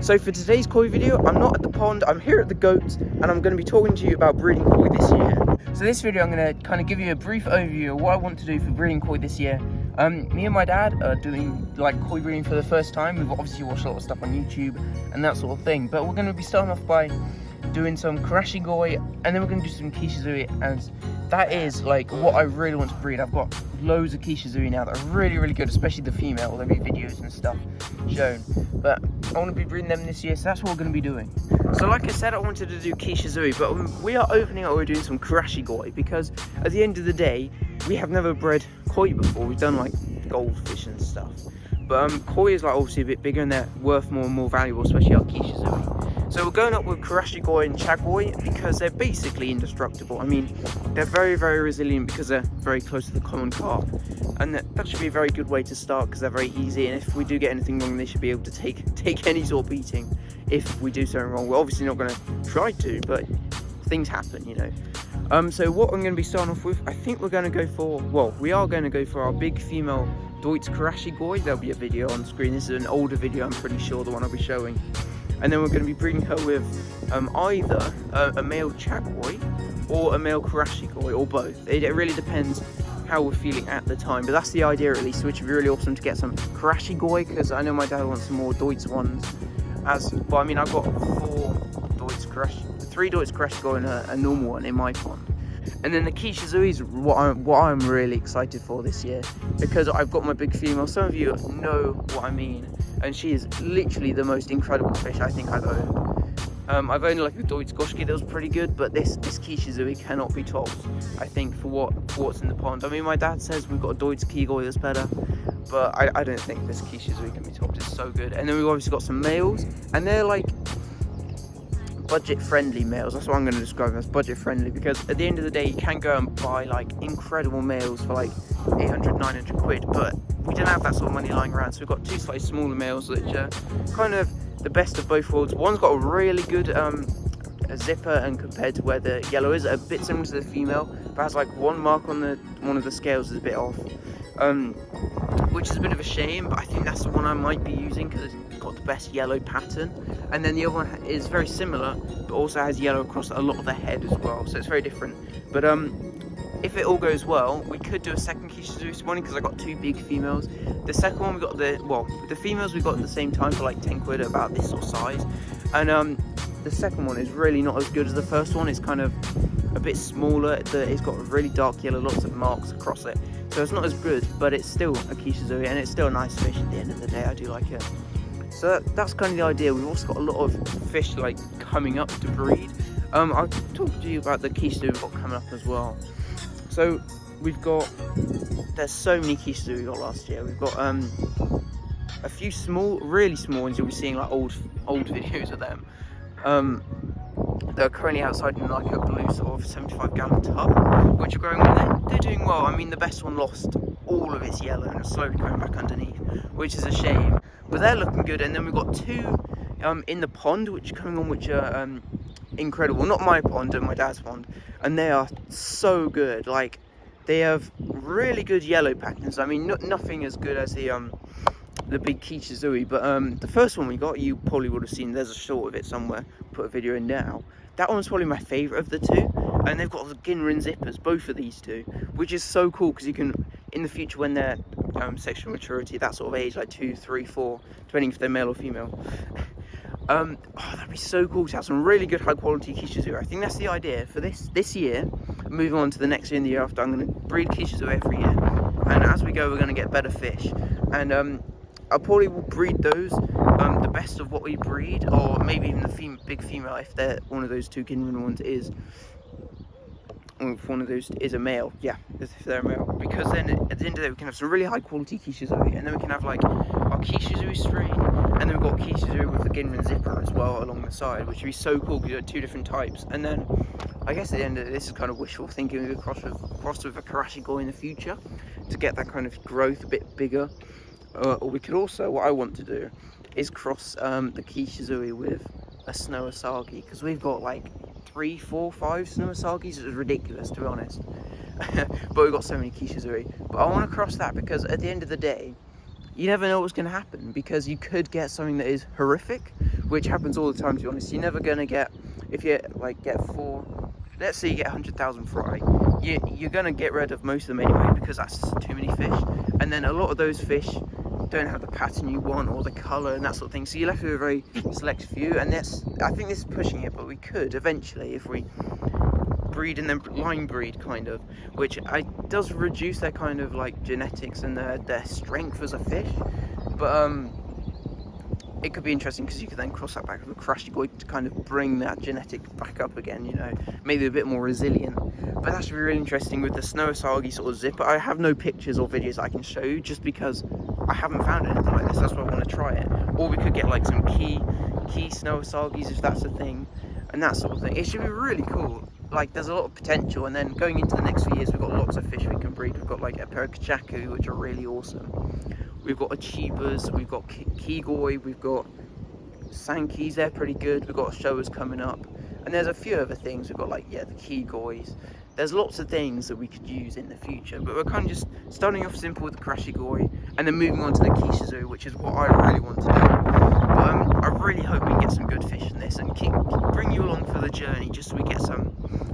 So for today's koi video, I'm not at the pond, I'm here at the goats, and I'm going to be talking to you about breeding koi this year. So this video, I'm going to kind of give you a brief overview of what I want to do for breeding koi this year. Me and my dad are doing like koi breeding for the first time. We've obviously watched a lot of stuff on YouTube and that sort of thing, but we're going to be starting off by doing some karashi koi, and then we're going to do some kishizui, and that is like what I really want to breed. I've got loads of kishizui now that are really good, especially the female. There'll be videos and stuff shown, but I want to be breeding them this year, so that's what we're going to be doing. So like I said, I wanted to do kishizui, but we are opening up, we're doing some karashi koi, because at the end of the day, we have never bred koi before. We've done like goldfish and stuff, but koi is like obviously a bit bigger and they're worth more and more valuable, especially our kishizui. So we're going up with karashi koi and chagoi because they're basically indestructible. I mean, they're very resilient because they're very close to the common carp, and that should be a very good way to start because they're very easy, and if we do get anything wrong, they should be able to take any sort of beating if we do something wrong. We're obviously not going to try to, but things happen, you know. So what I'm going to be starting off with, I think we're going to go for, we are going to go for our big female Deutz karashi koi. There'll be a video on screen. This is an older video, I'm pretty sure, the one I'll be showing. And then we're going to be breeding her with either a male chagoi or a male karashi koi, or both. It really depends how we're feeling at the time, but that's the idea at least, which would be really awesome to get some karashi koi, because I know my dad wants some more Deutz ones. I mean, I've got 3 Deutz karashi koi and a normal one in my pond. And then the kishizui is what I'm really excited for this year, because I've got my big female. Some of you know what I mean, and she is literally the most incredible fish I think I've owned. I've owned like a Deutz goshki that was pretty good, but this kishizui cannot be topped, I think, for what's in the pond. I mean, my dad says we've got a Deutz kigoi that's better, but I don't think this kishizui can be topped. It's so good. And then we've obviously got some males, and they're like budget friendly males. That's what I'm going to describe them as, budget friendly, because at the end of the day you can go and buy like incredible males for like 800-900 quid, but we don't have that sort of money lying around, so we've got 2 slightly smaller males which are kind of the best of both worlds. One's got a really good a zipper, and compared to where the yellow is, a bit similar to the female, but has like one mark on one of the scales is a bit off, which is a bit of a shame, but I think that's the one I might be using because it's got the best yellow pattern. And then the other one is very similar, but also has yellow across a lot of the head as well, so it's very different. But if it all goes well, we could do a second kishizui this morning, because I got 2 big females. The second one we got the females we got at the same time for like 10 quid, about this sort of size, and the second one is really not as good as the first one. It's kind of a bit smaller, it's got really dark yellow, lots of marks across it, so it's not as good, but it's still a kishizui, and it's still a nice fish at the end of the day. I do like it. So that's kind of the idea. We've also got a lot of fish like coming up to breed. I'll talk to you about the kishizui we've got coming up as well. So there's so many kishizui we got last year. We've got a few really small ones. You'll be seeing like old videos of them. They're currently outside in like a blue sort of 75-gallon tub, which are growing well. They're doing well. I mean, the best one lost all of its yellow and is slowly going back underneath, which is a shame. But they're looking good. And then we've got 2 in the pond which are coming on, which are incredible. Not my pond, and my dad's pond, and they are so good. Like, they have really good yellow patterns. I mean, nothing as good as the big kishizui, but the first one we got, you probably would have seen. There's a short of it somewhere. Put a video in now. That one's probably my favourite of the 2, and they've got the Ginrin zippers, both of these 2, which is so cool, because you can, in the future when they're sexual maturity, that sort of age, like 2, 3, 4, depending if they're male or female, that'd be so cool to have some really good high quality kishizui. I think that's the idea for this year. Moving on to the next year and the year after, I'm going to breed kishizui every year, and as we go we're going to get better fish, and I probably will breed those, the best of what we breed, or maybe even the big female if they're one of those 2 Ginrin ones if one of those is a male, yeah, if they're a male, because then at the end of the day we can have some really high quality kishizui, and then we can have like our kishizui strain, and then we've got kishizui with the Ginrin zipper as well along the side, which would be so cool because you have 2 different types. And then I guess at the end of this is kind of wishful thinking, we could cross with a karashi koi in the future to get that kind of growth a bit bigger, or we could also, what I want to do is cross the kishizui with a snow asagi, because we've got like 3, 4, 5 snow asagis. It was ridiculous, to be honest. But we've got so many kishizui. But I want to cross that because at the end of the day, you never know what's going to happen, because you could get something that is horrific, which happens all the time, to be honest. You're never going to get, if you like get 4, let's say you get 100,000 fry, you're going to get rid of most of them anyway, because that's too many fish. And then a lot of those fish don't have the pattern you want or the colour and that sort of thing, so you're left with a very select few. And I think this is pushing it, but we could eventually, if we breed and then line breed, kind of, which does reduce their kind of like genetics and their strength as a fish, but it could be interesting because you could then cross that back with a Krashikoi to kind of bring that genetic back up again, you know, maybe a bit more resilient. But that's really interesting with the snow asagi sort of zipper. I have no pictures or videos I can show you just because I haven't found anything like this. That's why I want to try it. Or we could get like some key snow asagis if that's a thing, and that sort of thing. It should be really cool. Like, there's a lot of potential, and then going into the next few years, we've got lots of fish we can breed. We've got like a pair of kachaku, which are really awesome. We've got achibas, we've got kigoi, we've got sankis, they're pretty good. We've got showas coming up, and there's a few other things. We've got like, yeah, the kigois. There's lots of things that we could use in the future, but we're kind of just starting off simple with the Krashikoi, and then moving on to the Shusui, which is what I really want to do. But I really hope we can get some good fish in this and bring you along for the journey, just so we get some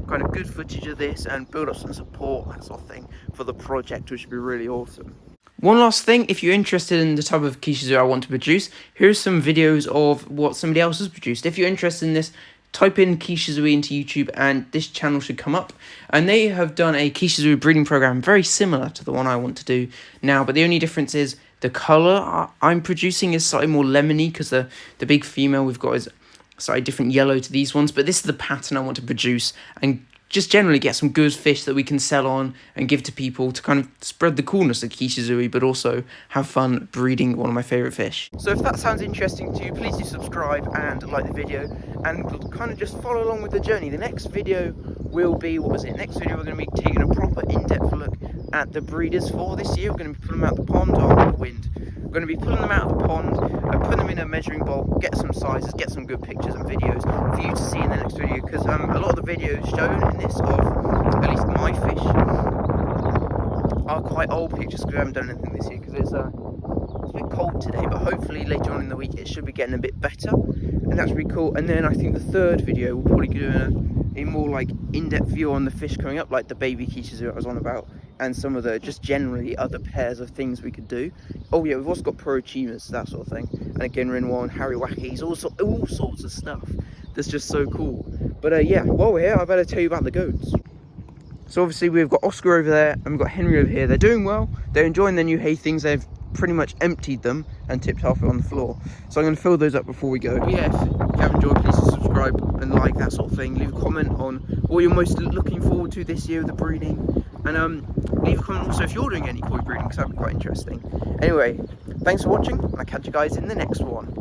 kind of good footage of this and build up some support, that sort of thing, for the project, which would be really awesome. One last thing, if you're interested in the type of Shusui I want to produce, here's some videos of what somebody else has produced. If you're interested in this, type in Shusui into YouTube and this channel should come up. And they have done a Shusui breeding program very similar to the one I want to do now, but the only difference is the colour I'm producing is slightly more lemony, because the big female we've got is slightly different yellow to these ones, but this is the pattern I want to produce and just generally get some good fish that we can sell on and give to people to kind of spread the coolness of Shusui, but also have fun breeding one of my favourite fish. So if that sounds interesting to you, please do subscribe and like the video and kind of just follow along with the journey. The next video will be, next video we're going to be taking a proper in-depth look at the breeders for this year. We're going to be pulling them out of the pond on the wind. We're going to be pulling them out of the pond and putting them in a measuring bowl, get some sizes, get some good pictures and videos for you to see in the next video, because a lot of the videos shown in this of at least my fish are quite old pictures, because we haven't done anything this year, because it's a bit cold today, but hopefully later on in the week it should be getting a bit better, and that's really cool. And then I think the third video will probably do a more like in-depth view on the fish coming up, like the baby Shusui I was on about, and some of the just generally other pairs of things we could do. Oh yeah, we've also got pro achievers, that sort of thing, and again Rinwan, Hariwakis, all sorts of stuff that's just so cool. But yeah, while we're here, I better tell you about the goats. So obviously we've got Oscar over there and we've got Henry over here. They're doing well, they're enjoying their new hay things. They've pretty much emptied them and tipped halfway on the floor, so I'm going to fill those up before we go. But yeah, if you have enjoyed, please subscribe and like, that sort of thing. Leave a comment on what you're most looking forward to this year with the breeding, and leave a comment also if you're doing any koi breeding, because that'd be quite interesting. Anyway, thanks for watching, and I'll catch you guys in the next one.